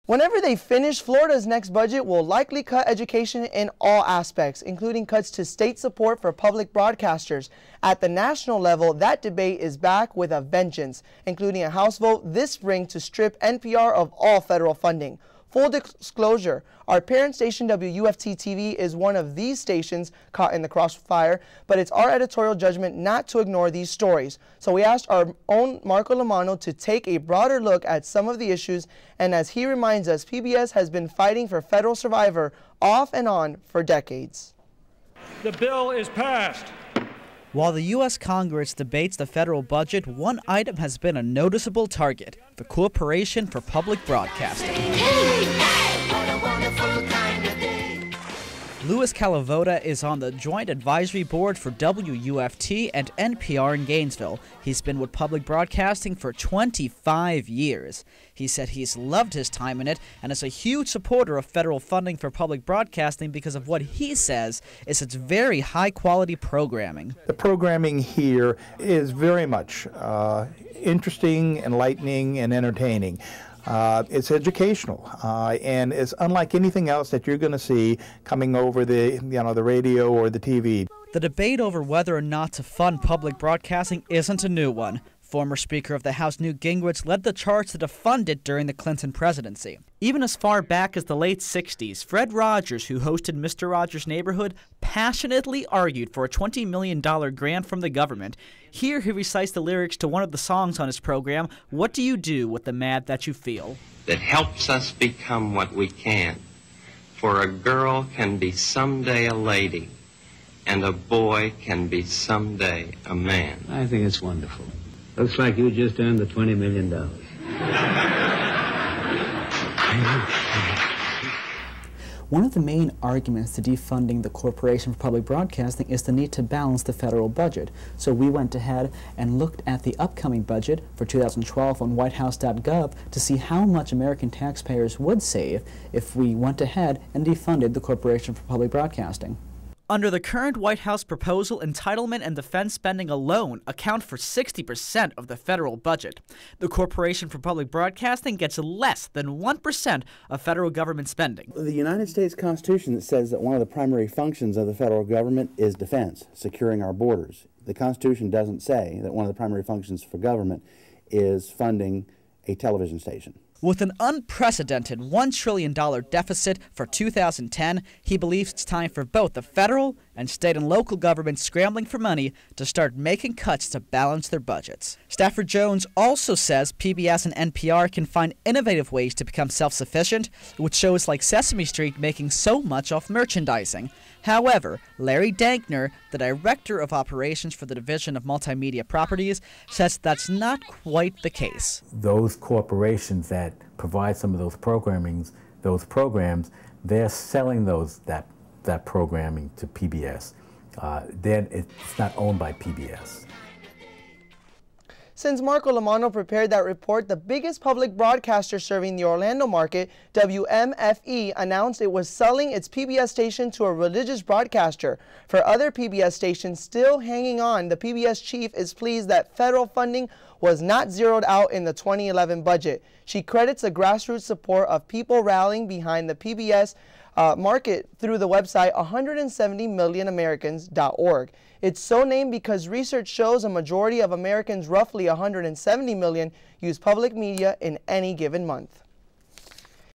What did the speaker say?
Whenever they finish, Florida's next budget will likely cut education in all aspects, including cuts to state support for public broadcasters. At the national level, that debate is back with a vengeance, including a House vote this spring to strip NPR of all federal funding. Full disclosure, our parent station WUFT-TV is one of these stations caught in the crossfire, but it's our editorial judgment not to ignore these stories. So we asked our own Marco Lamano to take a broader look at some of the issues, and as he reminds us, PBS has been fighting for federal survivor off and on for decades. The bill is passed. While the U.S. Congress debates the federal budget, one item has been a noticeable target: the Corporation for Public Broadcasting. Louis Calavota is on the Joint Advisory Board for WUFT and NPR in Gainesville. He's been with public broadcasting for 25 years. He said he's loved his time in it and is a huge supporter of federal funding for public broadcasting because of what he says is its very high-quality programming. The programming here is very much interesting, enlightening, and entertaining. It's educational, and it's unlike anything else that you're going to see coming over the radio or the TV. The debate over whether or not to fund public broadcasting isn't a new one. Former Speaker of the House Newt Gingrich led the charge to defund it during the Clinton presidency. Even as far back as the late 60s, Fred Rogers, who hosted Mr. Rogers' Neighborhood, passionately argued for a $20 million grant from the government. Here he recites the lyrics to one of the songs on his program, "What Do You Do with the Mad That You Feel?" That helps us become what we can. For a girl can be someday a lady, and a boy can be someday a man. I think it's wonderful. Looks like you just earned the $20 million. One of the main arguments to defunding the Corporation for Public Broadcasting is the need to balance the federal budget. So we went ahead and looked at the upcoming budget for 2012 on whitehouse.gov to see how much American taxpayers would save if we went ahead and defunded the Corporation for Public Broadcasting. Under the current White House proposal, entitlement and defense spending alone account for 60% of the federal budget. The Corporation for Public Broadcasting gets less than 1% of federal government spending. The United States Constitution says that one of the primary functions of the federal government is defense, securing our borders. The Constitution doesn't say that one of the primary functions for government is funding a television station. With an unprecedented $1 trillion deficit for 2010, he believes it's time for both the federal and state and local governments scrambling for money to start making cuts to balance their budgets. Stafford Jones also says PBS and NPR can find innovative ways to become self-sufficient, with shows like Sesame Street making so much off merchandising. However, Larry Dankner, the director of operations for the Division of Multimedia Properties, says that's not quite the case. Those corporations that provide some of those programs, they're selling that programming to PBS. Then it's not owned by PBS. Since Marco Lamano prepared that report, the biggest public broadcaster serving the Orlando market, WMFE, announced it was selling its PBS station to a religious broadcaster. For other PBS stations still hanging on, the PBS chief is pleased that federal funding was not zeroed out in the 2011 budget. She credits the grassroots support of people rallying behind the PBS market through the website 170millionamericans.org. It's so named because research shows a majority of Americans, roughly 170 million, use public media in any given month.